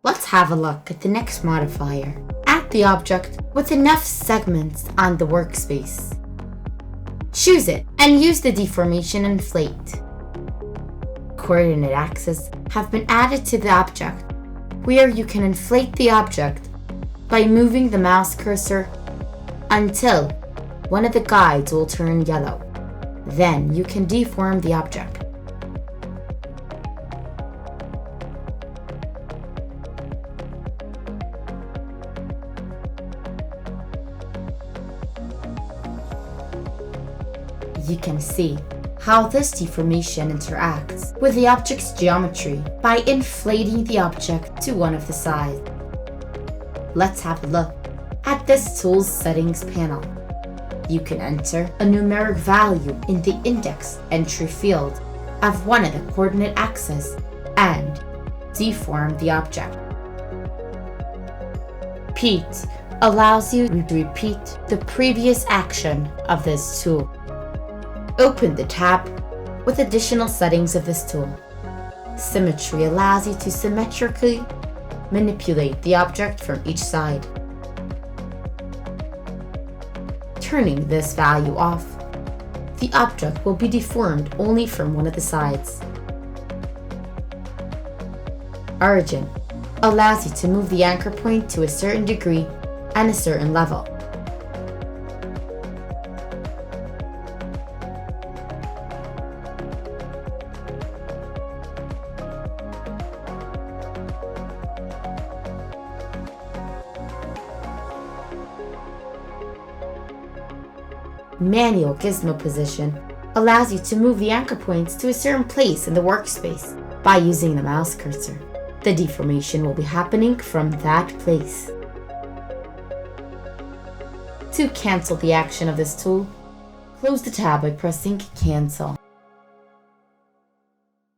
Let's have a look at the next modifier. Add the object with enough segments on the workspace. Choose it and use the Deformation Inflate. Coordinate axes have been added to the object, where you can inflate the object by moving the mouse cursor until one of the guides will turn yellow. Then you can deform the object. You can see how this deformation interacts with the object's geometry by inflating the object to one of the sides. Let's have a look at this tool's settings panel. You can enter a numeric value in the index entry field of one of the coordinate axes and deform the object. Repeat allows you to repeat the previous action of this tool. Open the tab with additional settings of this tool. Symmetry allows you to symmetrically manipulate the object from each side. Turning this value off, the object will be deformed only from one of the sides. Origin allows you to move the anchor point to a certain degree and a certain level. Manual gizmo position allows you to move the anchor points to a certain place in the workspace by using the mouse cursor. The deformation will be happening from that place. To cancel the action of this tool, close the tab by pressing Cancel.